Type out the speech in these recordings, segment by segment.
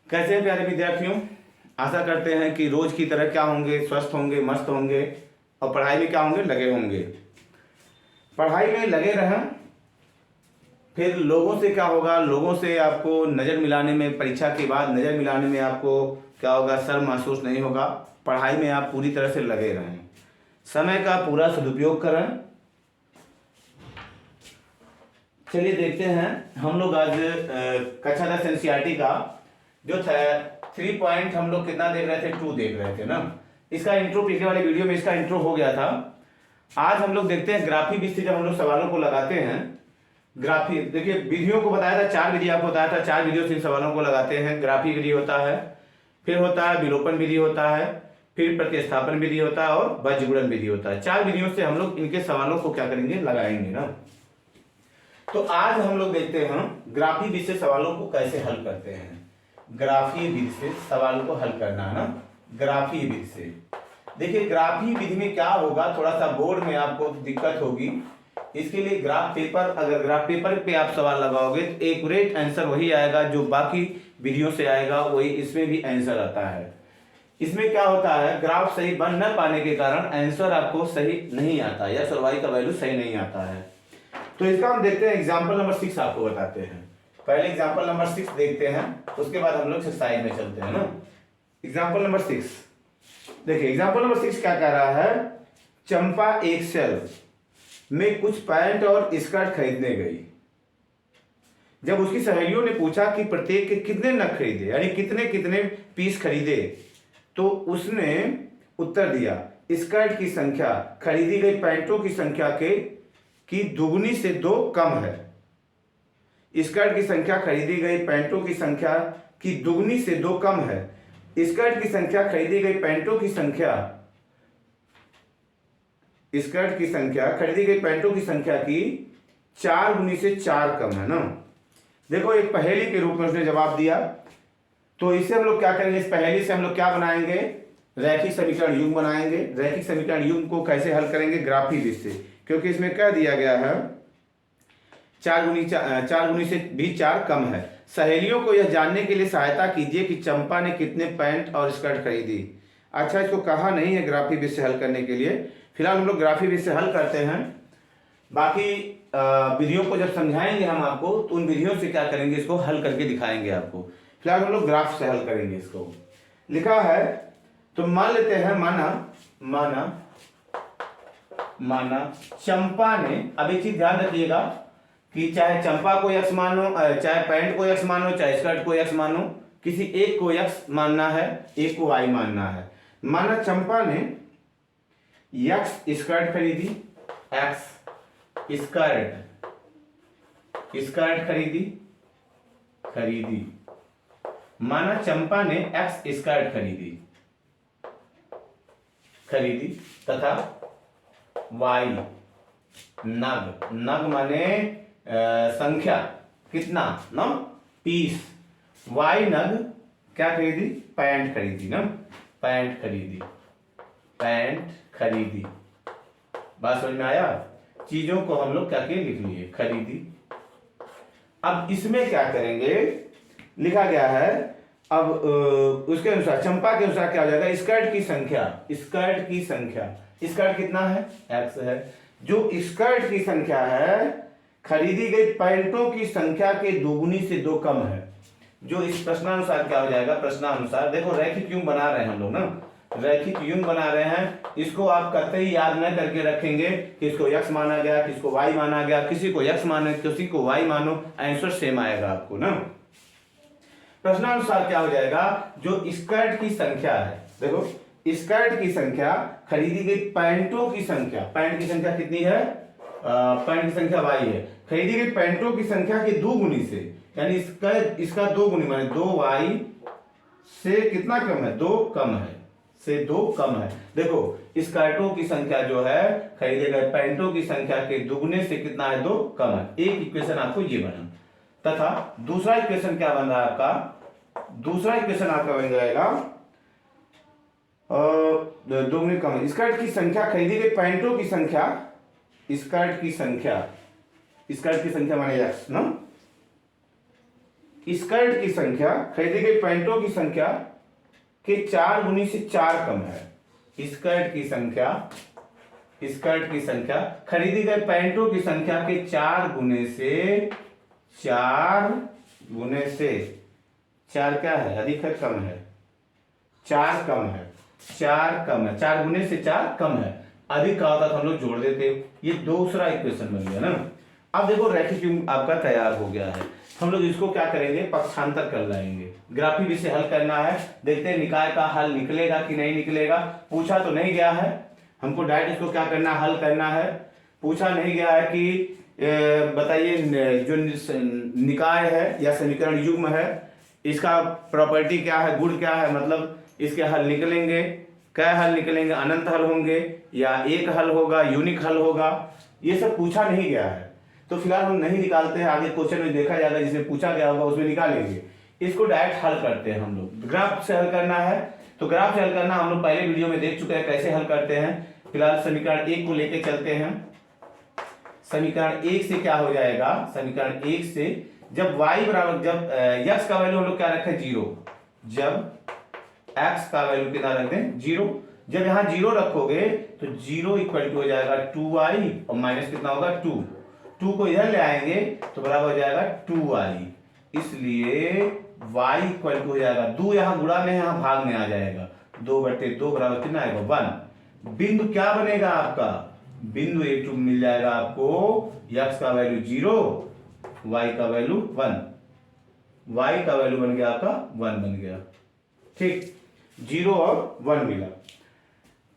कैसे हैं प्यारे विद्यार्थियों। आशा करते हैं कि रोज की तरह क्या होंगे, स्वस्थ होंगे, मस्त होंगे और पढ़ाई में क्या होंगे, लगे होंगे। पढ़ाई में लगे रहें, फिर लोगों से क्या होगा, लोगों से आपको नज़र मिलाने में, परीक्षा के बाद नज़र मिलाने में आपको क्या होगा, शर्म महसूस नहीं होगा। पढ़ाई में आप पूरी तरह से लगे रहें, समय का पूरा सदुपयोग करें। चलिए देखते हैं हम लोग आज कक्षा 10 एनसीईआरटी का जो था 3 पॉइंट हम लोग कितना देख रहे थे, 2 देख रहे थे ना। इसका इंट्रो पिछले वाले वीडियो में इसका इंट्रो हो गया था। आज हम लोग देखते हैं ग्राफी विधि से जब हम लोग सवालों को लगाते हैं। ग्राफी देखिए, विधियों को बताया था, 4 विधि आपको बताया था, 4 विधियों से इन सवालों को लगाते हैं। ग्राफी विधि होता है, फिर होता है विलोपन विधि होता है, फिर प्रतिस्थापन विधि होता है और बज्रगुणन विधि होता है। 4 विधियों से हम लोग इनके सवालों को क्या करेंगे, लगाएंगे ना। तो आज हम लोग देखते हैं ग्राफी विधि से सवालों को कैसे हल करते हैं। ग्राफी विधि से सवाल को हल करना है ना, ग्राफी विधि से। देखिए ग्राफी विधि में क्या होगा, थोड़ा सा बोर्ड में आपको दिक्कत होगी। इसके लिए ग्राफ पेपर, अगर ग्राफ पेपर पे आप सवाल लगाओगे तो एक्यूरेट आंसर वही आएगा जो बाकी विधियों से आएगा, वही इसमें भी आंसर आता है। इसमें क्या होता है, ग्राफ सही बन न पाने के कारण आंसर आपको सही नहीं आता, या y का वैल्यू सही नहीं आता है। तो इसका हम देखते हैं, एग्जाम्पल नंबर 6 आपको बताते हैं। पहले एग्जाम्पल नंबर 6 देखते हैं, उसके बाद हम लोग एक्सरसाइज में चलते हैं ना। एग्जाम्पल नंबर 6 देखिए, एग्जाम्पल नंबर 6 क्या कह रहा है। चंपा एक सेल में कुछ पैंट और स्कर्ट खरीदने गई। जब उसकी सहेलियों ने पूछा कि प्रत्येक के कितने नग खरीदे, यानी कितने कितने पीस खरीदे, तो उसने उत्तर दिया स्कर्ट की संख्या खरीदी गई पैंटों की संख्या की दुगुनी से 2 कम है। स्कर्ट की संख्या खरीदी गई पैंटों की संख्या की दुगुनी से 2 कम है। स्कर्ट की संख्या खरीदी गई पैंटों की संख्या, स्कर्ट की संख्या खरीदी गई पैंटों की संख्या की 4 गुनी से 4 कम है ना। देखो एक पहेली के रूप में उसने जवाब दिया, तो इसे हम लोग क्या करेंगे, इस पहेली से हम लोग क्या बनाएंगे, रैखिक समीकरण युग्म बनाएंगे। रैखिक समीकरण युग्म को कैसे हल करेंगे, ग्राफी विधि से, क्योंकि इसमें कह दिया गया है 4 गुनी से भी 4 कम है। सहेलियों को यह जानने के लिए सहायता कीजिए कि चंपा ने कितने पैंट और स्कर्ट खरीदी। अच्छा, इसको कहा नहीं है ग्राफी विधि से हल करने के लिए, फिलहाल हम लोग ग्राफी विधि से हल करते हैं। बाकी विधियों को जब समझाएंगे हम आपको, तो उन विधियों से क्या करेंगे, इसको हल करके दिखाएंगे आपको। फिलहाल हम लोग ग्राफ से हल करेंगे। इसको लिखा है, तो मान लेते हैं, माना चंपा ने, अब एक चीज ध्यान रखिएगा कि चाहे चंपा को x मानो, चाहे पैंट को x मानो, चाहे स्कर्ट को x मानो, किसी एक को x मानना है, एक को y मानना है। माना चंपा ने x स्कर्ट खरीदी, x स्कर्ट खरीदी। माना चंपा ने x स्कर्ट खरीदी तथा y नग माने संख्या, कितना ना, पीस, y नग क्या खरीदी, पैंट खरीदी ना, पैंट खरीदी। बात समझ में आया। चीजों को हम लोग क्या के लिख लिए, खरीदी। अब इसमें क्या करेंगे, लिखा गया है, अब उसके अनुसार, चंपा के अनुसार क्या हो जाएगा, स्कर्ट की संख्या, स्कर्ट कितना है, x है। जो स्कर्ट की संख्या है खरीदी गई पैंटों की संख्या के दोगुनी से 2 कम है। जो इस प्रश्नानुसार क्या हो जाएगा, प्रश्नानुसार देखो रैखिक युग्म बना रहे हैं हम लोग ना, रैखिक युग्म बना रहे हैं। इसको आप कतई याद न करके रखेंगे कि इसको x माना गया, किसको y माना गया, किसी को x माने, किसी को y मानो, आंसर सेम आएगा आपको ना। प्रश्नानुसार क्या हो जाएगा, जो स्कर्ट की संख्या है, देखो स्कर्ट की संख्या खरीदी गई पैंटों की संख्या, पैंट की संख्या कितनी है, पैंट की संख्या y है, खरीदी गई पैंटों की संख्या के 2 गुनी से, यानी इसका 2 गुनी माने 2y से कितना कम है, 2 कम है, से 2 कम है। देखो स्कर्टों की संख्या जो है खरीदे गए पैंटों की संख्या के दुगने से कितना है, 2 कम है। एक इक्वेशन आपको ये बना, तथा दूसरा इक्वेशन क्या बन रहा है आपका, दूसरा इक्वेशन आपका बन जाएगा दोगुनी कम है। स्कर्ट की संख्या खरीदी गई पैंटों की संख्या, स्कर्ट की संख्या माने x ना, स्कर्ट की संख्या, खरीदी गई पैंटों की संख्या के 4 गुनी से 4 कम है। स्कर्ट की संख्या खरीदी गई पैंटों की संख्या के 4 गुने से 4 क्या है, अधिक है कम है, 4 कम है, 4 गुने से 4 कम है। अधिक का होता तो हम लोग जोड़ देते, ये दूसरा इक्वेशन बन गया ना। अब देखो रैखिक आपका तैयार हो गया है। हम लोग इसको क्या करेंगे, पक्षांतर कर लाएंगे। ग्राफी भी से हल करना है, देखते हैं निकाय का हल निकलेगा कि नहीं निकलेगा। पूछा तो नहीं गया है, हमको डायरेक्ट इसको क्या करना है, हल करना है। पूछा नहीं गया है कि बताइए जो निकाय है या समीकरण युग्म है, इसका प्रॉपर्टी क्या है, गुण क्या है, मतलब इसके हल निकलेंगे। क्या हल निकलेंगे, अनंत हल होंगे या एक हल होगा, यूनिक हल होगा, ये सब पूछा नहीं गया है। तो फिलहाल हम नहीं निकालते हैं, आगे क्वेश्चन में देखा जाएगा, जिसमें पूछा गया होगा उसमें निकालेंगे। इसको डायरेक्ट हल करते हैं हम लोग। ग्राफ से हल करना है, तो ग्राफ से हल करना हम लोग पहले वीडियो में देख चुके हैं कैसे हल करते हैं। फिलहाल समीकरण 1 को लेके चलते हैं। समीकरण 1 से क्या हो जाएगा, समीकरण 1 से जब y बराबर, जब x का वैल्यू हम लोग क्या रखें 0, जब x का वैल्यू कितना रख दें 0, जब यहाँ 0 रखोगे तो 0 इक्वल टू हो जाएगा 2y और माइनस कितना होगा 2 को इधर ले आएंगे तो बराबर हो जाएगा 2y। इसलिए y इक्वल टू हो जाएगा 2, यहाँ गुणा में यहाँ भाग में आ जाएगा, 2/2 बराबर कितना आएगा 1। बिंदु क्या बनेगा आपका, बिंदु एक मिल जाएगा आपको, x का वैल्यू 0, y का वैल्यू 1, y का वैल्यू बन गया आपका 1 बन गया। ठीक, 0 और 1 मिला।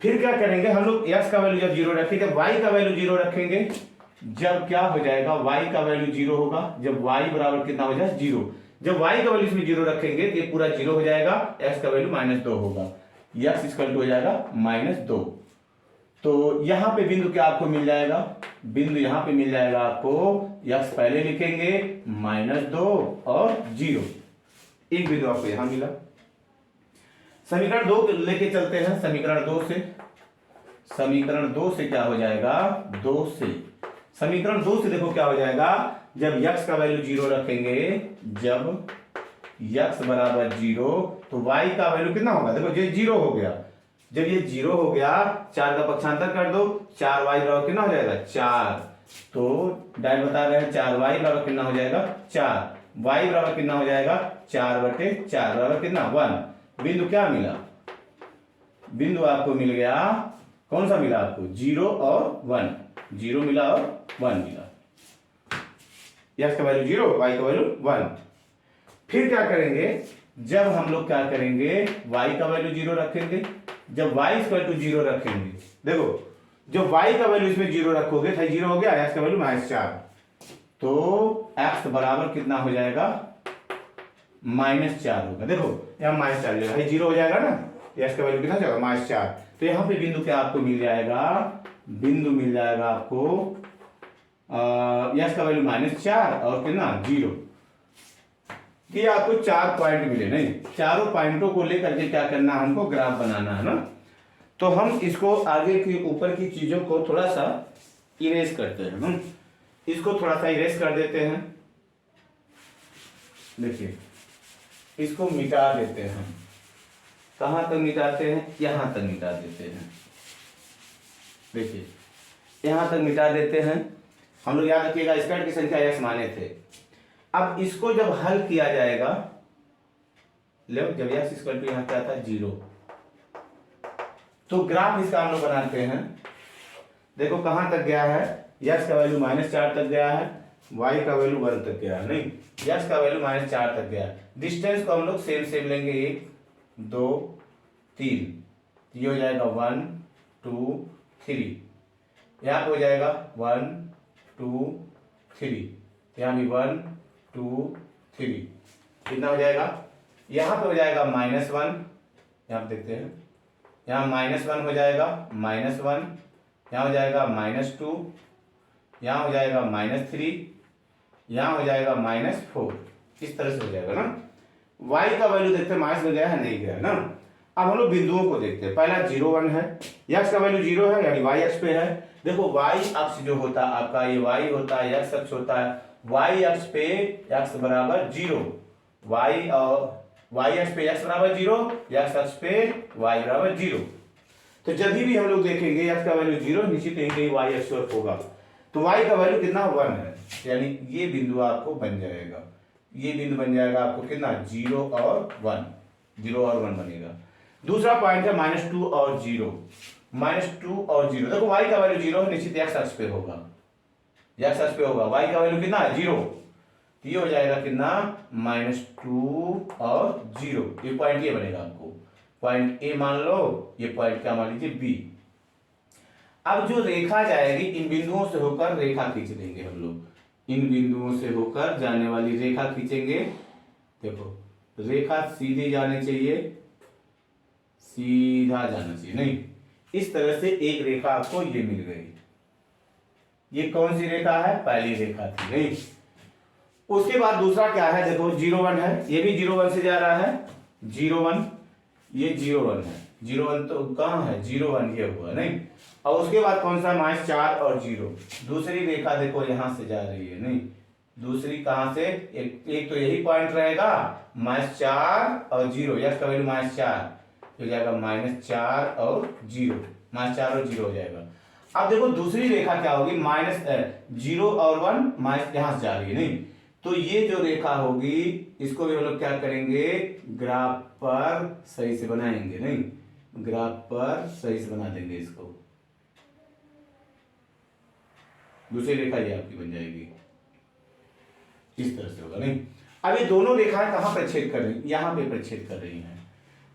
फिर क्या करेंगे हम लोग, x का वैल्यू जब 0 रखेंगे, y का वैल्यू 0 रखेंगे, जब क्या हो जाएगा, y का वैल्यू 0 होगा, जब y बराबर कितना हो जाए 0, जब y का वैल्यू इसमें 0 रखेंगे तो ये पूरा 0 हो जाएगा, x का वैल्यू -2 होगा, x इक्वल टू हो जाएगा -2। तो यहां पे बिंदु क्या आपको मिल जाएगा, बिंदु यहां पे मिल जाएगा आपको, x पहले लिखेंगे -2 और 0, एक बिंदु आपको यहां मिला। समीकरण 2 लेके चलते हैं। समीकरण 2 से क्या हो जाएगा, समीकरण 2 से देखो क्या हो जाएगा, जब x का वैल्यू 0 रखेंगे, जब x बराबर 0 तो y का वैल्यू कितना होगा, देखो ये 0 हो गया, जब ये 0 हो गया 4 का पक्षांतर कर दो, 4y बराबर कितना हो जाएगा 4, तो डायरेक्ट बता रहे हैं 4y बराबर कितना हो जाएगा 4, y बराबर कितना हो जाएगा 4/4 बराबर कितना 1। बिंदु क्या मिला, बिंदु आपको मिल गया, कौन सा मिला आपको 0 और 1, 0 मिला और 1 मिला, x का वैल्यू 0, y का वैल्यू 1। फिर क्या करेंगे, जब हम लोग क्या करेंगे, y का वैल्यू 0 रखेंगे, जब y इक्वल टू 0 रखेंगे, देखो जब y का वैल्यू इसमें 0 रखोगे तो 0 हो गया, x का वैल्यू -4, तो x बराबर कितना हो जाएगा -4 होगा। देखो यहाँ -4 भाई 0 हो जाएगा ना, x का वैल्यू कितना जाएगा -4, तो यहाँ पे बिंदु क्या आपको मिल जाएगा, बिंदु मिल जाएगा आपको x का वैल्यू -4 और कितना 0। ये आपको 4 पॉइंट मिले, नहीं चारों पॉइंटों को लेकर के क्या करना है, हमको ग्राफ बनाना है ना। तो हम इसको आगे की ऊपर की चीजों को थोड़ा सा इरेज करते हैं ना, इसको थोड़ा सा इरेज कर देते हैं। देखिए इसको मिटा देते हैं, कहां तक मिटाते हैं, यहां तक मिटा देते हैं। देखिए यहां तक मिटा देते हैं। हम लोग याद रखिएगा स्कर्ट की संख्या x माने थे। अब इसको जब हल किया जाएगा, लो जब x इक्वल टू यहाँ क्या था 0, तो ग्राफ इसका हम लोग बनाते हैं। देखो कहां तक गया है, x का वैल्यू -4 तक गया है, y का वैल्यू 1 तक गया है, नहीं x का वैल्यू -4 तक गया है। डिस्टेंस को हम लोग सेम लेंगे, 1 2 3, ये हो जाएगा 1 2 3, यहाँ पे हो जाएगा 1 2 3, यहाँ भी 1 2 3, कितना हो जाएगा, यहाँ पे हो जाएगा -1, यहाँ पे देखते हैं, यहाँ -1 हो जाएगा, -1, यहाँ हो जाएगा -2, यहाँ हो जाएगा -3, यहाँ हो जाएगा -4, इस तरह से हो जाएगा ना। y का वैल्यू देखते हैं माइनस में गया है नहीं गया ना। अब हम लोग बिंदुओं को देखते हैं, पहला 0 1 है, x का वैल्यू 0 है यानी y अक्ष पे है। देखो y अक्ष जो होता है आपका, ये y होता है, x अक्ष होता है, y अक्ष पे x बराबर 0 y और y अक्ष पे x बराबर 0, x अक्ष पे y बराबर 0। तो जब भी हम लोग देखेंगे x का वैल्यू 0, निश्चित ही कहीं y अक्ष पर होगा। तो y का वैल्यू कितना 1 है, यानी ये बिंदु आपको बन जाएगा, ये बिंदु बन जाएगा आपको कितना 0 और 1, 0 और 1 बनेगा। दूसरा पॉइंट है -2 और 0, -2 और 0। देखो y का वैल्यू 0 है, निश्चित x अक्ष पे होगा, x अक्ष पे होगा। y का वैल्यू कितना है 0, तो ये हो जाएगा कितना -2 और 0। ये पॉइंट ये बनेगा आपको, पॉइंट ए मान लो, ये पॉइंट क्या मान लीजिए बी। अब जो रेखा जाएगी इन बिंदुओं से होकर रेखा खींच देंगे हम लोग, इन बिंदुओं से होकर जाने वाली रेखा खींचेंगे। देखो रेखा सीधी जानी चाहिए, सीधा जाना चाहिए, नहीं इस तरह से एक रेखा आपको ये मिल गई। ये कौन सी रेखा है, पहली रेखा थी, नहीं। उसके बाद दूसरा क्या है, देखो 0 1 है, ये भी 0 1 से जा रहा है, 0 1, ये 0 1 है, 0 1 तो कहाँ है 0 1 ये हुआ, नहीं। और उसके बाद कौन सा -4 और 0, दूसरी रेखा देखो यहां से जा रही है, नहीं दूसरी कहां से, एक तो यही पॉइंट रहेगा -4 और 0, यस का वैल्यू -4 हो जाएगा, -4 और 0, -4 और 0 हो जाएगा। अब देखो दूसरी रेखा क्या होगी, -0 और 1 यहां से जा रही है, नहीं तो ये जो रेखा होगी इसको भी हम लोग क्या करेंगे, ग्राफ पर सही से बनाएंगे, नहीं ग्राफ पर सही से बना देंगे इसको, दूसरी रेखा ये आपकी बन जाएगी, इस तरह से होगा, नहीं। अब ये दोनों रेखाएं कहां प्रच्छेद कर रही, यहां पे प्रच्छेद कर रही हैं।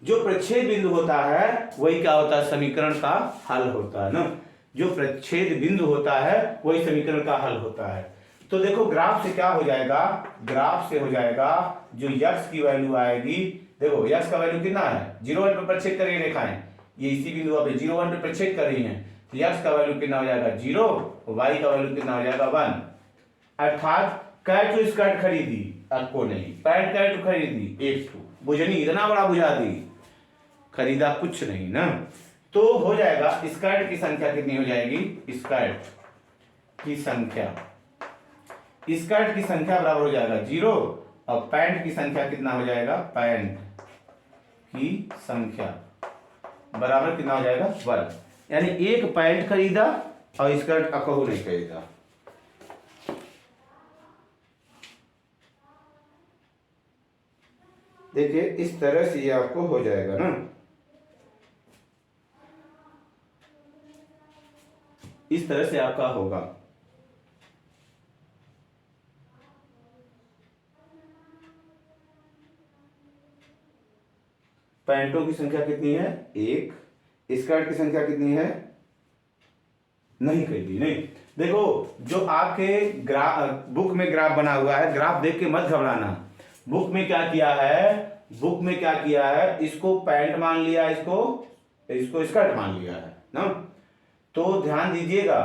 जो प्रच्छेद बिंदु होता है वही क्या होता है, समीकरण का हल होता है ना, जो प्रच्छेद बिंदु होता है वही समीकरण का हल होता है। तो देखो ग्राफ से क्या हो जाएगा, ग्राफ से हो जाएगा जो x की वैल्यू आएगी, देखो x का वैल्यू कितना है 0 1 पे प्रच्छेद कर रही है रेखाएं, ये इसी बिंदु पे 0 1 पे प्रच्छेद कर रही हैं, तो x का वैल्यू कितना हो जाएगा 0 और y का वैल्यू कितना हो जाएगा 1। अर्थात कैट स्कर्ट खरीदी, आपको नहीं पैंट कैट खरीदी, एक तो बुझनी इतना बड़ा बुझा दी, खरीदा कुछ नहीं ना। तो हो जाएगा स्कर्ट की संख्या कितनी हो जाएगी, स्कर्ट की संख्या, स्कर्ट की संख्या बराबर हो जाएगा 0 और पैंट की संख्या कितना हो जाएगा, पैंट की संख्या बराबर कितना हो जाएगा 1। यानी एक पैंट खरीदा और स्कर्ट अकहू नहीं खरीदा। देखिए इस तरह से ये आपको हो जाएगा ना, इस तरह से आपका होगा। पैंटों की संख्या कितनी है 1, स्कर्ट की संख्या कितनी है, नहीं खरीदी, नहीं। देखो जो आपके बुक में ग्राफ बना हुआ है, ग्राफ देख के मत घबराना। बुक में क्या किया है, बुक में क्या किया है, इसको पैंट मान लिया, इसको स्कर्ट मान लिया है ना। तो ध्यान दीजिएगा,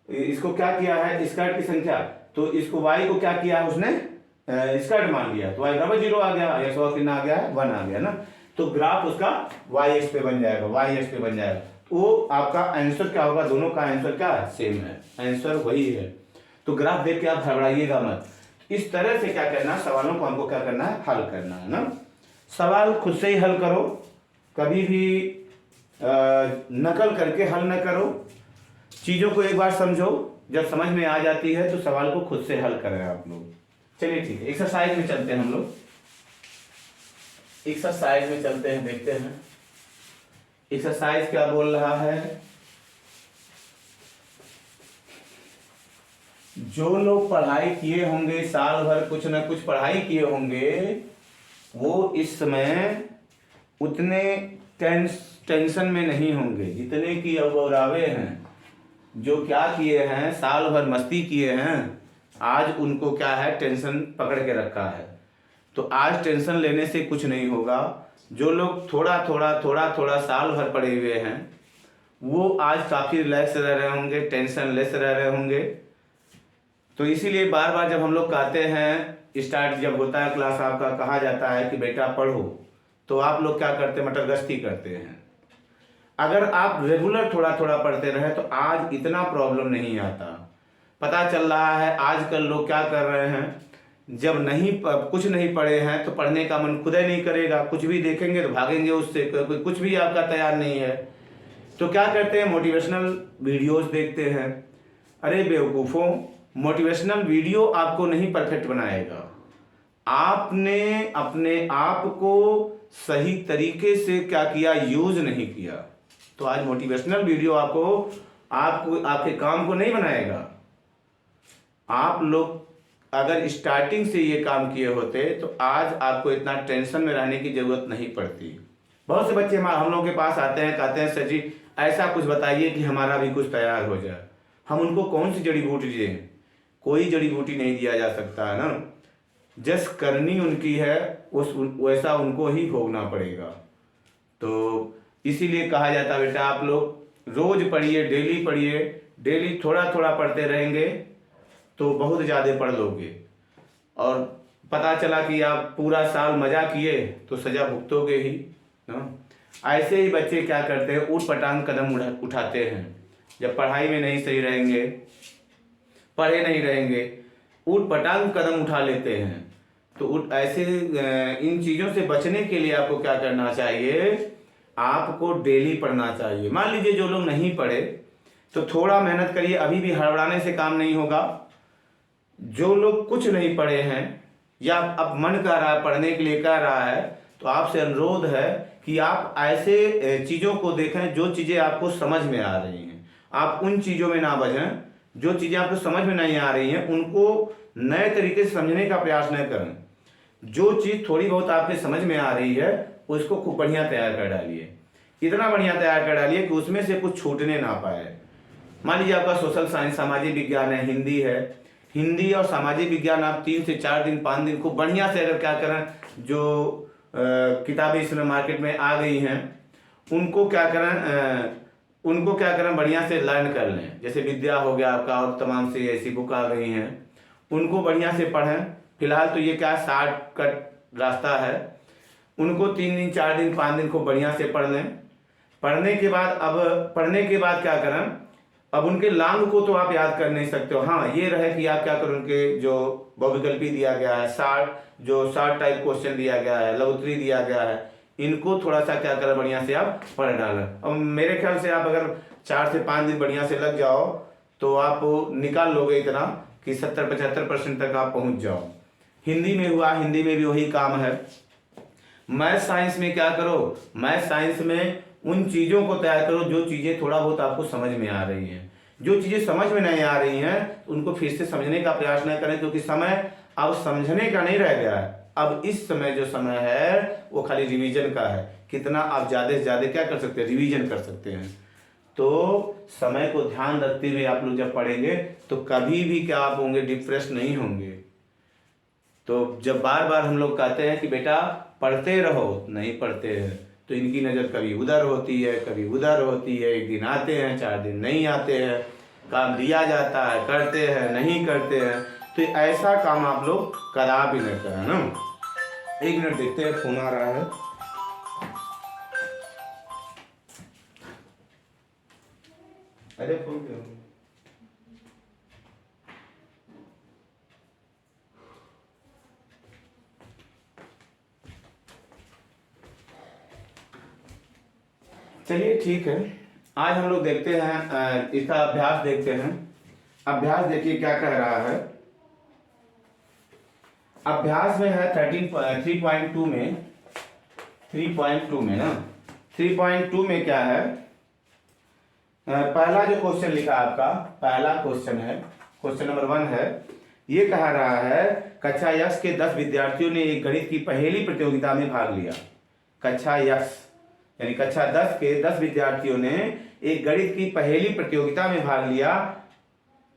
इसको क्या किया है स्कर्ट की संख्या, तो इसको y को क्या किया है उसने स्कर्ट मान लिया, तो y बराबर 0 आ गया, या 100 कितना आ गया है 1 आ गया ना। तो ग्राफ उसका y एक्स पे बन जाएगा, y एक्स पे बन जाएगा। वो आपका आंसर क्या होगा, दोनों का आंसर क्या है, सेम है, आंसर वही है। तो ग्राफ देख के आप घबराइएगा मत। इस तरह से क्या करना, सवालों को हमको क्या करना है, हल करना है ना। सवाल खुद से ही हल करो, कभी भी नकल करके हल न करो। चीज़ों को एक बार समझो, जब समझ में आ जाती है तो सवाल को खुद से हल करें आप लोग। चलिए ठीक है, एक्सरसाइज में चलते हैं हम लोग, एक्सरसाइज में चलते हैं, देखते हैं एक्सरसाइज क्या बोल रहा है। जो लोग पढ़ाई किए होंगे, साल भर कुछ ना कुछ पढ़ाई किए होंगे, वो इस समय उतने टेंशन में नहीं होंगे जितने की अब औरावे हैं। जो क्या किए हैं, साल भर मस्ती किए हैं, आज उनको क्या है, टेंशन पकड़ के रखा है। तो आज टेंशन लेने से कुछ नहीं होगा। जो लोग थोड़ा थोड़ा साल भर पढ़े हुए हैं, वो आज काफ़ी रिलैक्स रह रहे होंगे, टेंशन लेस रह रहे होंगे। तो इसीलिए बार बार जब हम लोग कहते हैं, स्टार्ट जब होता है क्लास आपका, कहा जाता है कि बेटा पढ़ो, तो आप लोग क्या करते हैं, मटरगश्ती करते हैं। अगर आप रेगुलर थोड़ा थोड़ा पढ़ते रहे तो आज इतना प्रॉब्लम नहीं आता। पता चल रहा है आजकल लोग क्या कर रहे हैं, जब कुछ नहीं पढ़े हैं तो पढ़ने का मन खुद ही नहीं करेगा, कुछ भी देखेंगे तो भागेंगे उससे, कुछ भी आपका तैयार नहीं है। तो क्या करते हैं, मोटिवेशनल वीडियोस देखते हैं। अरे बेवकूफ़ों, मोटिवेशनल वीडियो आपको नहीं परफेक्ट बनाएगा। आपने अपने आप को सही तरीके से क्या किया, यूज नहीं किया। तो आज मोटिवेशनल वीडियो आपको आपके काम को नहीं बनाएगा। आप लोग अगर स्टार्टिंग से ये काम किए होते तो आज आपको इतना टेंशन में रहने की जरूरत नहीं पड़ती। बहुत से बच्चे हम लोगों के पास आते हैं, कहते हैं सर जी ऐसा कुछ बताइए कि हमारा भी कुछ तैयार हो जाए। हम उनको कौन सी जड़ी बूटी दें? कोई जड़ी बूटी नहीं दिया जा सकता है ना। जस करनी उनकी है वैसा उनको ही भोगना पड़ेगा। तो इसीलिए कहा जाता है बेटा आप लोग रोज पढ़िए, डेली पढ़िए, डेली थोड़ा थोड़ा पढ़ते रहेंगे तो बहुत ज़्यादा पढ़ लोगे। और पता चला कि आप पूरा साल मजा किए तो सजा भुगतोगे ही ना। ऐसे ही बच्चे क्या करते हैं, ऊट पटांग कदम उठाते हैं। जब पढ़ाई में नहीं सही रहेंगे, पढ़े नहीं रहेंगे, ऊट पटांग कदम उठा लेते हैं। तो ऐसे इन चीज़ों से बचने के लिए आपको क्या करना चाहिए, आपको डेली पढ़ना चाहिए। मान लीजिए जो लोग नहीं पढ़े तो थोड़ा मेहनत करिए, अभी भी हड़बड़ाने से काम नहीं होगा। जो लोग कुछ नहीं पढ़े हैं या अब मन कर रहा है पढ़ने के लिए कर रहा है, तो आपसे अनुरोध है कि आप ऐसे चीज़ों को देखें जो चीज़ें आपको समझ में आ रही हैं। आप उन चीज़ों में ना बझें, जो चीज़ें आपको समझ में नहीं आ रही हैं उनको नए तरीके से समझने का प्रयास न करें। जो चीज़ थोड़ी बहुत आपके समझ में आ रही है उसको खूब बढ़िया तैयार कर डालिए। इतना बढ़िया तैयार कर डालिए कि उसमें से कुछ छूटने ना पाए। मान लीजिए आपका सोशल साइंस, सामाजिक विज्ञान है, हिंदी है, हिंदी और सामाजिक विज्ञान आप 3 से 4 दिन 5 दिन खूब बढ़िया से अगर क्या करें, जो किताबें इस समय मार्केट में आ गई हैं उनको क्या करें बढ़िया से लर्न कर लें। जैसे विद्या हो गया आपका और तमाम से ऐसी बुक आ गई हैं, उनको बढ़िया से पढ़ें। फिलहाल तो ये क्या शॉर्टकट रास्ता है। उनको 3 दिन 4 दिन 5 दिन को बढ़िया से पढ़ लें। पढ़ने के बाद क्या करें, अब उनके लांग को तो आप याद कर नहीं सकते हो। हाँ ये रहे कि आप क्या करें, उनके जो बहुविकल्पी दिया गया है, शॉर्ट टाइप क्वेश्चन दिया गया है, लघुत्तरी दिया गया है, इनको थोड़ा सा क्या करें बढ़िया से आप पढ़ डालें। और मेरे ख्याल से आप अगर 4 से 5 दिन बढ़िया से लग जाओ तो आप निकाल लोगे इतना कि 70-75% तक आप पहुंच जाओ। हिंदी में हुआ, हिंदी में भी वही काम है। मैथ साइंस में क्या करो, मैथ साइंस में उन चीज़ों को तैयार करो जो चीज़ें थोड़ा बहुत आपको समझ में आ रही हैं। जो चीज़ें समझ में नहीं आ रही हैं उनको फिर से समझने का प्रयास न करें, क्योंकि समय अब समझने का नहीं रह गया है। अब इस समय जो समय है वो खाली रिवीजन का है। कितना आप ज़्यादा से ज़्यादा क्या कर सकते हैं, रिवीजन कर सकते हैं। तो समय को ध्यान रखते हुए आप लोग जब पढ़ेंगे तो कभी भी क्या आप होंगे, डिप्रेस नहीं होंगे। तो जब बार बार हम लोग कहते हैं कि बेटा पढ़ते रहो, नहीं पढ़ते हैं तो इनकी नज़र कभी उधर होती है कभी उधर होती है। एक दिन आते हैं, 4 दिन नहीं आते हैं, काम दिया जाता है, करते हैं, नहीं करते हैं। तो ऐसा काम आप लोग करा भी नहीं करें ना। 1 मिनट देखते हैं, फोन आ रहा है। अरे फोन क्यों? चलिए ठीक है, आज हम लोग देखते हैं इसका अभ्यास देखते हैं। अभ्यास देखिए क्या कह रहा है। अभ्यास में है 3.2 में ना 3.2 में क्या है, पहला जो क्वेश्चन लिखा आपका, पहला क्वेश्चन है, क्वेश्चन नंबर 1 है। ये कह रहा है कक्षा यक्ष के 10 विद्यार्थियों ने एक गणित की पहेली प्रतियोगिता में भाग लिया। कक्षा यक्ष यानी कक्षा 10 के 10 विद्यार्थियों ने एक गणित की पहेली प्रतियोगिता में भाग लिया।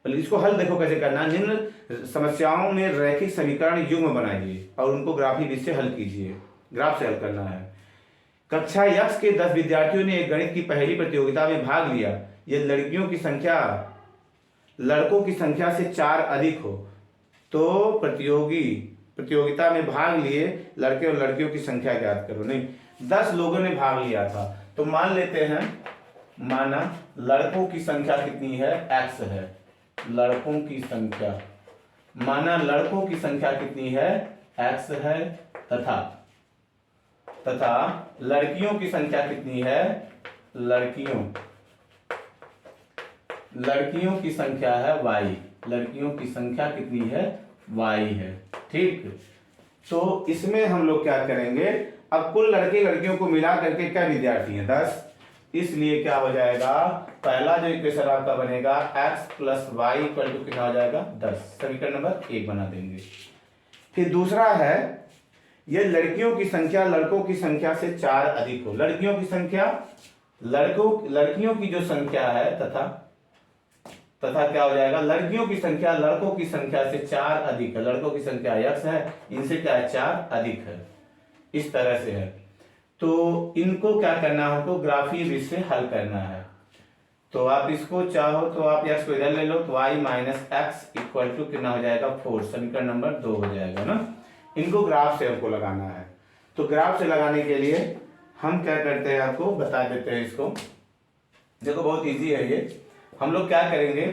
इसको हल देखो कैसे करना। निम्न समस्याओं में रैखिक समीकरण युग्म बनाइए और उनको ग्राफिक विधि से हल कीजिए। ग्राफ से हल करना है। कक्षा यक्ष के 10 विद्यार्थियों ने एक गणित की पहेली प्रतियोगिता में भाग लिया। यदि लड़कों की संख्या से 4 अधिक हो तो प्रतियोगिता में भाग लिए लड़के और लड़कियों की संख्या ज्ञात करो। नहीं, 10 लोगों ने भाग लिया था तो मान लेते हैं, माना लड़कों की संख्या कितनी है, x है। लड़कों की संख्या माना लड़कों की संख्या कितनी है, x है, तथा लड़कियों की संख्या कितनी है, लड़कियों की संख्या है y, लड़कियों की संख्या कितनी है, y है। ठीक, तो इसमें हम लोग क्या करेंगे, अब कुल लड़के लड़कियों को मिला करके क्या विद्यार्थी हैं, 10, इसलिए क्या हो जाएगा, पहला जो इक्वेशन आपका बनेगा x plus Y equal to कितना हो जाएगा, 10, समीकरण नंबर 1 बना देंगे। फिर दूसरा है, ये लड़कियों की संख्या लड़कों की संख्या से 4 अधिक हो, लड़कियों की संख्या लड़कियों की जो संख्या है तथा क्या हो जाएगा, लड़कियों की संख्या लड़कों की संख्या से 4 अधिक है, लड़कों की संख्या x है, इनसे क्या है, 4 अधिक है, इस तरह से है। तो इनको क्या करना है, हमको ग्राफीय विधि से हल करना है। तो आप इसको चाहो तो आप x को इधर ले लो, तो y minus X equal to कितना हो जाएगा, 4, समीकरण नंबर 2 हो जाएगा ना। इनको ग्राफ से हमको लगाना है, तो ग्राफ से लगाने के लिए हम क्या करते हैं, आपको बता देते हैं इसको। देखो बहुत इजी है ये, हम लोग क्या करेंगे,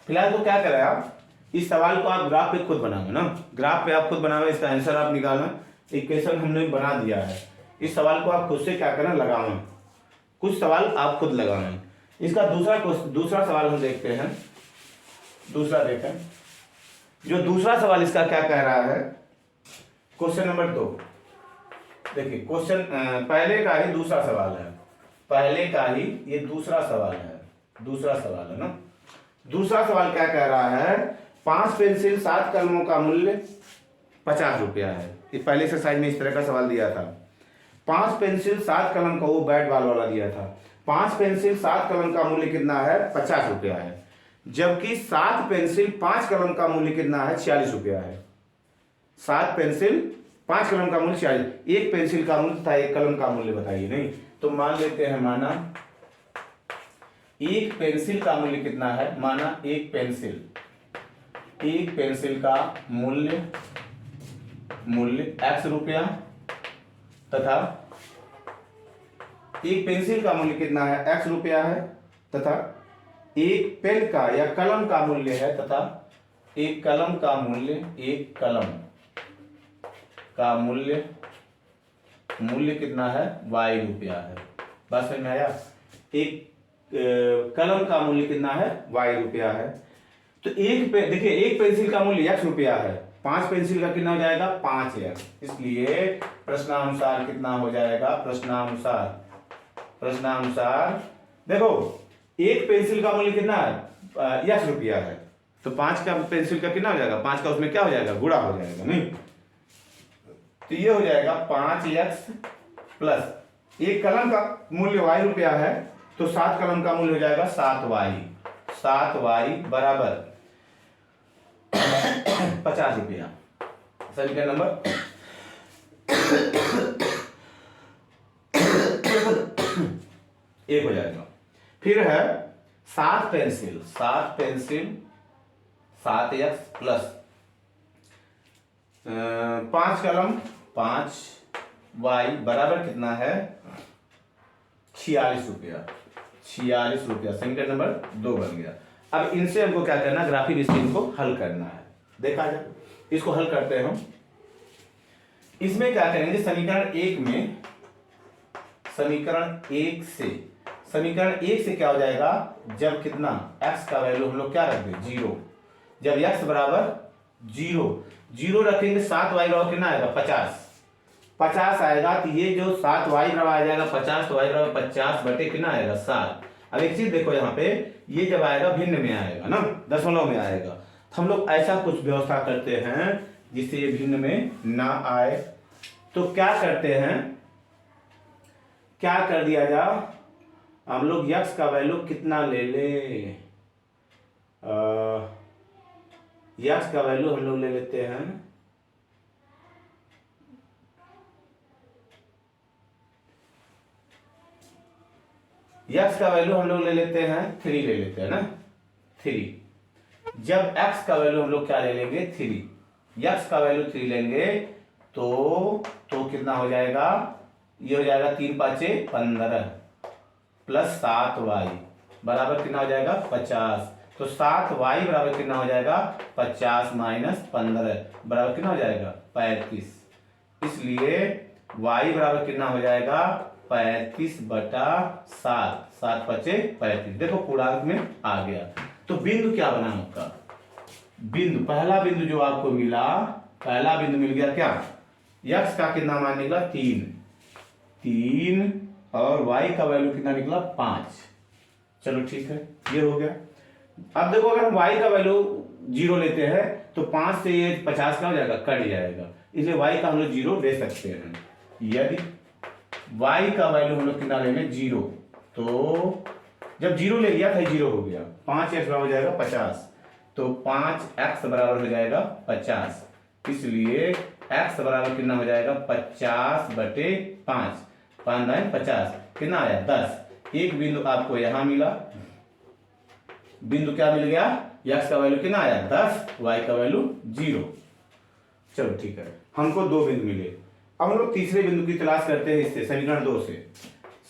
फिलहाल तो क्या करें आप, इस सवाल को आप ग्राफ पे खुद बनाओगे ना, ग्राफ पे आप खुद बनाओगे, इसका आंसर आप निकालना, इक्वेशन हमने बना दिया है, इस सवाल को आप खुद से क्या करना, लगाना, कुछ सवाल आप खुद लगाना। इसका दूसरा सवाल हम देखते हैं, दूसरा देखें, जो दूसरा सवाल इसका क्या कह रहा है, क्वेश्चन नंबर 2, देखिए क्वेश्चन पहले का ही दूसरा सवाल है, पहले का ही ये दूसरा सवाल है ना। दूसरा सवाल क्या कह रहा है, 5 पेंसिल 7 कलमों का मूल्य 50 रुपया है। इस पहले एक्सरसाइज में इस तरह का सवाल दिया था, 5 पेंसिल 7 कलम का, वो बैट बॉल वाला दिया था, 5 पेंसिल 7 कलम का मूल्य कितना है, 50 रुपया है, जबकि 7 पेंसिल 5 कलम का मूल्य कितना है, 46 रुपया है। 7 पेंसिल 5 कलम का मूल्य 46, एक पेंसिल का मूल्य तथा एक कलम का मूल्य बताइए। नहीं तो मान लेते हैं, माना एक पेंसिल का मूल्य कितना है, माना एक पेंसिल का मूल्य x रुपया, तथा एक पेंसिल का मूल्य कितना है, x रुपया है, तथा एक पेन का या कलम का मूल्य है, तथा एक कलम का मूल्य कितना है, y रुपया है। बात समझ में आया, एक कलम का मूल्य कितना है, y रुपया है। तो देखिए एक पेंसिल का मूल्य x रुपया है, 5 पेंसिल का कितना हो जाएगा, 5x, इसलिए प्रश्नानुसार कितना हो जाएगा, प्रश्नानुसार देखो एक पेंसिल का मूल्य कितना है, x रुपया है, तो 5 का पेंसिल का कितना हो जाएगा, 5 का उसमें क्या हो जाएगा, गुणा हो जाएगा। नहीं तो ये हो जाएगा 5x प्लस एक कलम का मूल्य y रुपया है, तो 7 कलम का मूल्य हो जाएगा 7y बराबर 50 रुपया, समीकरण नंबर एक हो जाएगा। फिर है 7 पेंसिल 7x प्लस 5 कलम 5y बराबर कितना है, 46 रुपया, समीकरण नंबर 2 बन गया। अब इनसे हमको क्या करना, ग्राफिक स्कीम को हल करना है। देखा जाए, इसको हल करते हैं हम। इसमें क्या करेंगे, समीकरण एक से क्या हो जाएगा, जब कितना x का वैल्यू हम लोग क्या रख दें, 0, जब x बराबर 0 रखेंगे, 7y बराबर कितना आएगा, 50 आएगा, तो ये जो 7y बराबर आ जाएगा 50, तो y बराबर 50 बटे कितना आएगा, 7। अब एक चीज देखो यहाँ पे, ये जब आएगा भिन्न में आएगा ना, दशमलव में आएगा, तो हम लोग ऐसा कुछ व्यवस्था करते हैं जिससे ये भिन्न में ना आए। तो क्या करते हैं, क्या कर दिया जा, हम लोग x का वैल्यू कितना ले ले, x का वैल्यू हम लोग ले लेते हैं x का वैल्यू हम लोग ले लेते हैं 3 ले लेते हैं ना, 3। जब x का वैल्यू हम लोग क्या ले लेंगे, 3, x का वैल्यू 3 लेंगे तो कितना हो जाएगा, ये हो जाएगा 3 5 15 प्लस 7y बराबर कितना हो जाएगा, 50। तो 7y बराबर कितना हो जाएगा 50 माइनस 15 बराबर कितना हो जाएगा 35। इसलिए y बराबर कितना हो जाएगा 35/7, 7 पचे 35। देखो पूर्णांक में आ गया। तो बिंदु क्या बना आपका, बिंदु पहला बिंदु जो आपको मिला, पहला बिंदु मिल गया क्या, x का कितना मान निकला 3 और y का वैल्यू कितना निकला 5। चलो ठीक है, ये हो गया। अब देखो अगर हम y का वैल्यू 0 लेते हैं तो 5 से ये 50 का हो जाएगा, कट जाएगा, इसलिए y का हम लोग 0 ले सकते हैं। यदि y का वैल्यू हम लोग कितना लेंगे 0, तो जब 0 ले लिया था 0 हो गया, 5x बराबर हो जाएगा 50, तो 5x बराबर हो जाएगा 50। इसलिए x बराबर कितना हो जाएगा 50/5, 5 9 50 कितना आया 10। एक बिंदु आपको यहां मिला, बिंदु क्या मिल गया, x का वैल्यू कितना आया 10, y का वैल्यू 0। चलो ठीक है, हमको दो बिंदु मिले। अब हम लोग तीसरे बिंदु की तलाश करते हैं इससे, समीकरण 2 से।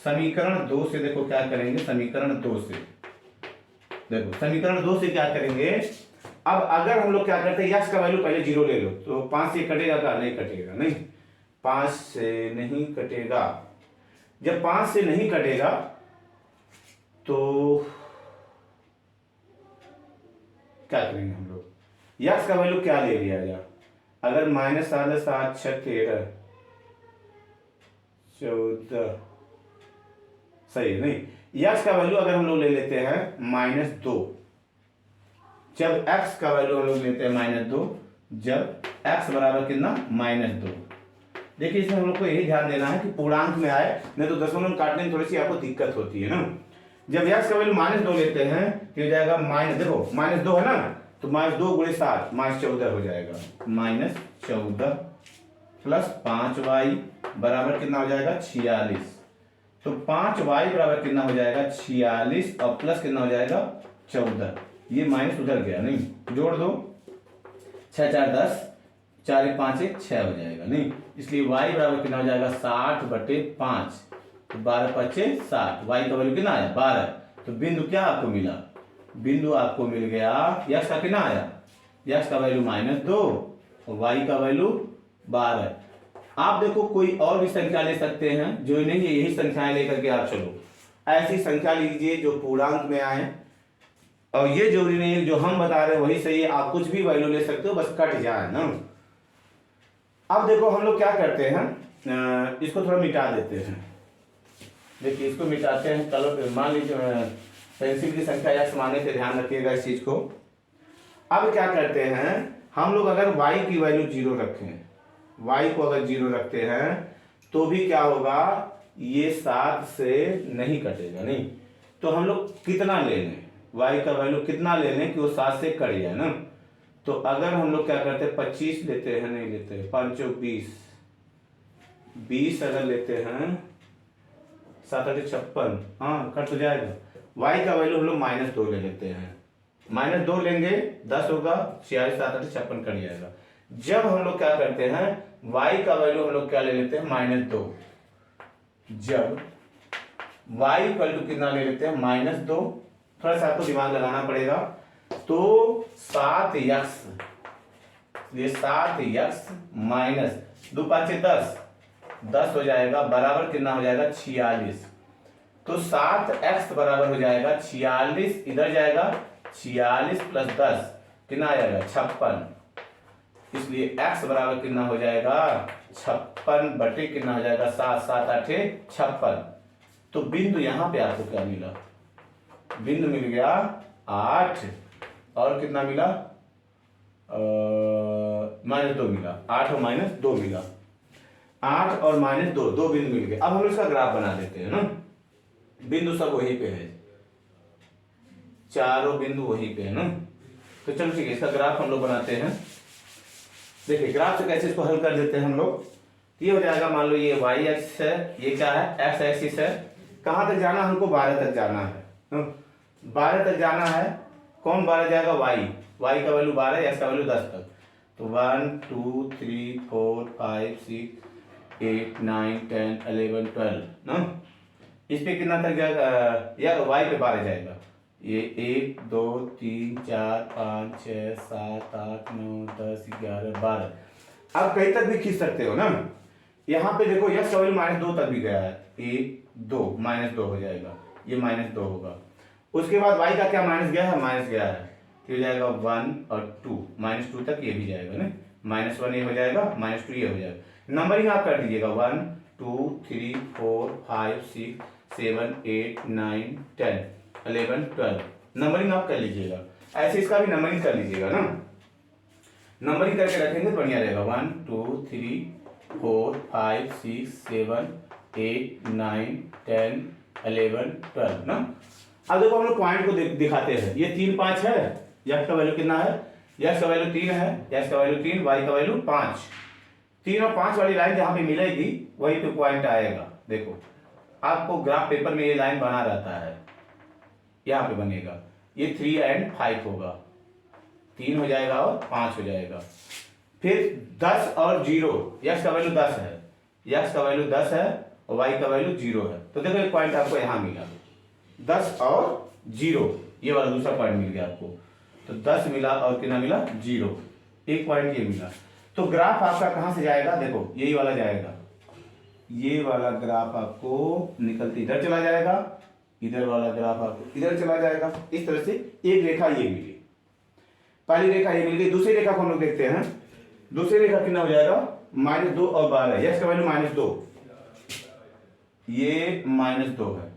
समीकरण 2 से देखो क्या करेंगे, समीकरण 2 से देखो, समीकरण 2 से क्या करेंगे। अब अगर हम लोग क्या करते हैं, x का वैल्यू पहले 0 ले लो, तो 5 से कटेगा क्या, नहीं कटेगा, नहीं 5 से नहीं कटेगा। जब 5 से नहीं कटेगा तो क्या करेंगे हम लोग, x का वैल्यू क्या ले लिया जाए, अगर -7 7 6 13 14 सही नहीं, x का वैल्यू अगर हम लोग ले लेते हैं -2, जब x का वैल्यू हम लोग लेते हैं -2, जब x बराबर कितना -2। देखिए इसमें हम लोग को यही ध्यान देना है कि पूर्णांक में आए, नहीं तो दशमलव काटने में थोड़ी सी आपको दिक्कत होती है ना। जब x का वैल्यू -2 लेते हैं तो हो जाएगा देखो -2 है ना, तो -2 × 7 -14 हो जाएगा, -14 प्लस 5y बराबर कितना हो जाएगा 46। तो 5y बराबर कितना हो जाएगा 46 और प्लस कितना हो जाएगा 14, ये माइनस उधर गया, नहीं जोड़ दो, 6 4 10, 4 1 5 1 6 हो जाएगा, नहीं इसलिए y बराबर कितना हो जाएगा 60/5, तो 12 5 60, y का वैल्यू कितना आया 12। तो बिंदु क्या आपको मिला, बिंदु आपको मिल गया, x का कितना आया, x का वैल्यू -2 और y का वैल्यू 12। आप देखो कोई और भी संख्या ले सकते हैं, जो नहीं है यही संख्याएं लेकर के आप चलो, ऐसी संख्या लीजिए जो पूर्णांक में आए, और ये जरूरी नहीं है जो हम बता रहे हैं वही सही है, आप कुछ भी वैल्यू ले सकते हो, बस कट जाए ना। अब देखो हम लोग क्या करते हैं, इसको थोड़ा मिटा देते हैं। देखिए इसको मिटाते हैं, कलर मान लीजिए पेंसिल की संख्या या समाने से ध्यान रखिएगा इस चीज को। अब क्या करते हैं हम लोग, अगर y की वैल्यू 0 रखें, y को अगर 0 रखते हैं तो भी क्या होगा, ये 7 से नहीं कटेगा, नहीं तो हम लोग कितना ले लें, y का वैल्यू कितना ले लें कि वो 7 से कट जाए ना। तो अगर हम लोग क्या करते हैं 25 लेते हैं, नहीं लेते हैं 5 चौक 20 अगर लेते हैं 7 8 56, हाँ कट तो जाएगा। y का वैल्यू हम लोग -2 ले लेते हैं, -2 लेंगे 10 होगा, 46 7 8 56 कट जाएगा। जब हम लोग क्या करते हैं y का वैल्यू हम लोग क्या ले लेते हैं -2, जब y वैल्यू कितना ले लेते हैं -2, थोड़ा सा आपको दिमाग लगाना पड़ेगा, तो 7x, ये 7x -2 5 10 हो जाएगा, बराबर कितना हो जाएगा 46। तो 7x बराबर हो जाएगा 46, इधर जाएगा 46 प्लस 10 कितना आ जाएगा 56। इसलिए x बराबर कितना हो जाएगा 56 बटे कितना हो जाएगा 7 7 8 56। तो बिंदु यहां पे आपको क्या मिला, बिंदु मिल गया 8 और कितना मिला -2 मिला, 8 और -2 मिला, 8 और -2 दो बिंदु मिल गए। अब हम इसका ग्राफ बना देते हैं ना, बिंदु सब वहीं पे है, चारों बिंदु वहीं पे है ना। तो चलो ठीक है, इसका ग्राफ हम लोग बनाते हैं। देखिए ग्राफ से कैसे इसको हल कर देते हैं हम लोग, ये हो जाएगा, मान लो ये y एक्सिस है, ये क्या है x एक्सिस है, कहां तक जाना, हमको 12 तक जाना है, 12 तक जाना है। कौन 12 जाएगा, y का वैल्यू 12, x का वैल्यू 10 तक। तो 1 2 3 4 5 6 8 9 10 11 12 ना, इस पे कितना तक जाएगा, या y पे 12 जाएगा, ये 1 2 3 4 5 6 7 8 9 10 11 12 आप कहीं तक भी खींच सकते हो ना। यहाँ पे देखो यक्स का वैल्यू -2 तक भी गया है, 1 2 -2 हो जाएगा, ये -2 होगा। उसके बाद y का क्या माइनस गया है, माइनस गया है, तो हो जाएगा 1 और 2, -2 तक ये भी जाएगा ना, -1 ये हो जाएगा, -2 ये हो जाएगा। नंबरिंग आप कर दीजिएगा 1 2 3 4 5 6 7 8 9 10 11 12 नंबरिंग आप कर लीजिएगा। ऐसे इसका भी नंबरिंग कर लीजिएगा ना, नंबरिंग करके रखेंगे तो बढ़िया रहेगा। 1 2 3 4 5 6 7 8 9 10 11 12 ना। अब देखो हम लोग पॉइंट को दिखाते हैं, ये 3 5 है, यक्स का वैल्यू कितना है, यक्स का वैल्यू 3 है, यक्स का वैल्यू 3, वाई का वैल्यू 5। 3 और 5 वाली लाइन जहां पे मिलेगी वही पे पॉइंट आएगा। देखो आपको ग्राफ पेपर में ये लाइन बना रहता है, यहाँ पे बनेगा, ये 3 और 5 होगा, 3 हो जाएगा और 5 हो जाएगा। फिर 10 और 0, यक्स का वैल्यू 10 है, यक्स का वैल्यू 10 है और वाई का वैल्यू 0 है, तो देखो एक पॉइंट आपको यहाँ मिला 10 और 0, ये वाला दूसरा पॉइंट मिल गया आपको, तो 10 मिला और कितना मिला 0, एक पॉइंट ये मिला। तो ग्राफ आपका कहां से जाएगा, देखो यही वाला जाएगा, ये वाला ग्राफ आपको निकलते इधर चला जाएगा, इधर वाला ग्राफ आपको इधर चला जाएगा। इस तरह से एक रेखा ये मिली, पहली रेखा ये मिल गई। दूसरी रेखा को हम लोग देखते हैं, दूसरी रेखा कितना हो जाएगा, -2 और 12, यक्स का वैल्यू -2, ये -2 है,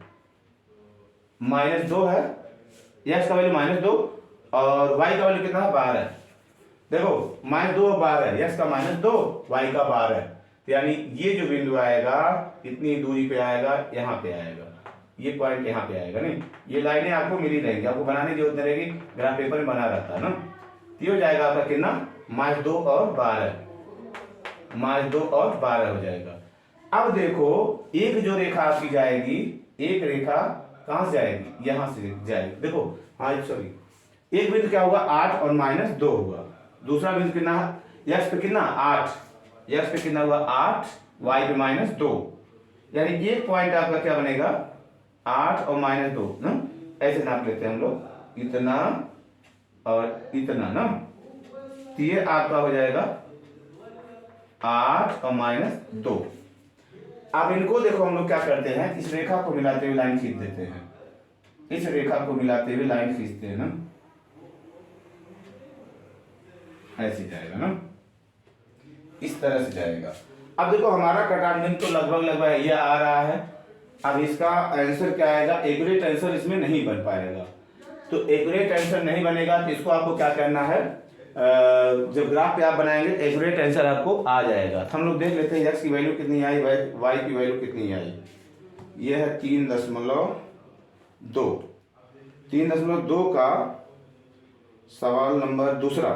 -2 है, यक्स का वैल्यू -2 और वाई का वैल्यू कितना है 12 है। देखो -2 और 12, यक्स का -2, वाई का 12, यानी ये जो बिंदु आएगा इतनी दूरी पे आएगा, यहाँ पे आएगा, ये पॉइंट यहाँ पे आएगा। नहीं, ये लाइनें आपको मिली रहेंगी, आपको बनाने की जरूरत नहीं रहेगी, ग्राफ पेपर में बना रहता है ना। ये हो जाएगा आपका कितना, -2 और 12, -2 और 12 हो जाएगा। अब देखो एक जो रेखा आपकी जाएगी, एक रेखा कहां से आएगी, यहां से जाएगी। देखो हाँ सॉरी, एक बिंदु क्या होगा 8 और -2 होगा, दूसरा बिंदु कितना, यक्स पे कितना 8, यक्स पे कितना हुआ 8, वाई पे -2, यानी ये पॉइंट आपका क्या बनेगा 8 और -2 ना, ऐसे नाप लेते हैं हम लोग, इतना और इतना ना, तो ये आपका हो जाएगा 8 और -2। अब इनको देखो हम लोग क्या करते हैं, इस रेखा को मिलाते हुए लाइन खींच देते हैं, इस रेखा को मिलाते हुए लाइन खींचते हैं ना, ऐसे जाएगा ना, इस तरह से जाएगा। अब देखो हमारा कटान बिंदु तो लगभग ये आ रहा है। अब इसका आंसर क्या आएगा, एक्यूरेट आंसर इसमें नहीं बन पाएगा। तो एक्यूरेट आंसर नहीं बनेगा तो इसको आपको क्या करना है, जब ग्राफ पे आप बनाएंगे एक्यूरेट आंसर आपको आ जाएगा। तो हम लोग देख लेते हैं एक्स की वैल्यू कितनी आई, वाई की वैल्यू कितनी आई। ये है 3.2, 3.2 का सवाल नंबर दूसरा।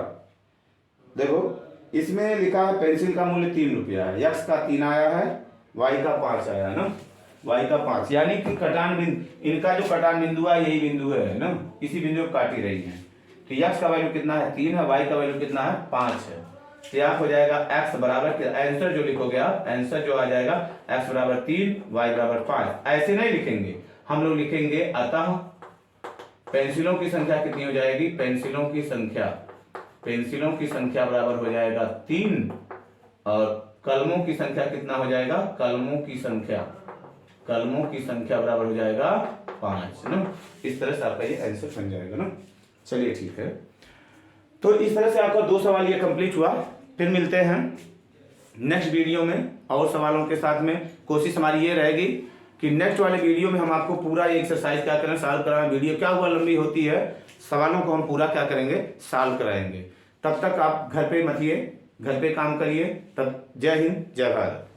देखो इसमें लिखा है पेंसिल का मूल्य 3 रुपया है, यक्स का 3 आया है, वाई का 5 आया है ना, वाई का 5, यानी कि कटान बिंदु, इनका जो कटान बिंदु है यही बिंदु है ना, इसी बिंदु को काटी रही है। तो यक्स का वैल्यू कितना है 3 है, वाई का वैल्यू कितना है 5 है। तो यहाँ हो जाएगा x बराबर, आंसर जो लिखोगे आप, आंसर जो आ जाएगा x बराबर 3, वाई बराबर 5। ऐसे नहीं लिखेंगे हम लोग, लिखेंगे अतः पेंसिलों की संख्या कितनी हो जाएगी, पेंसिलों की संख्या बराबर हो जाएगा 3 और कलमों की संख्या कितना हो जाएगा, कलमों की संख्या बराबर हो जाएगा 5 ना। इस तरह से आपका ये आंसर बन जाएगा ना। चलिए ठीक है, तो इस तरह से आपका 2 सवाल ये कंप्लीट हुआ। फिर मिलते हैं नेक्स्ट वीडियो में और सवालों के साथ में। कोशिश हमारी ये रहेगी कि नेक्स्ट वाले वीडियो में हम आपको पूरा ये एक्सरसाइज क्या करें, सॉल्व कराएं। वीडियो क्या हुआ लंबी होती है, सवालों को हम पूरा क्या करेंगे, सॉल्व कराएंगे। तब तक आप घर पे मत, घर पे काम करिए। तब जय हिंद, जय भारत।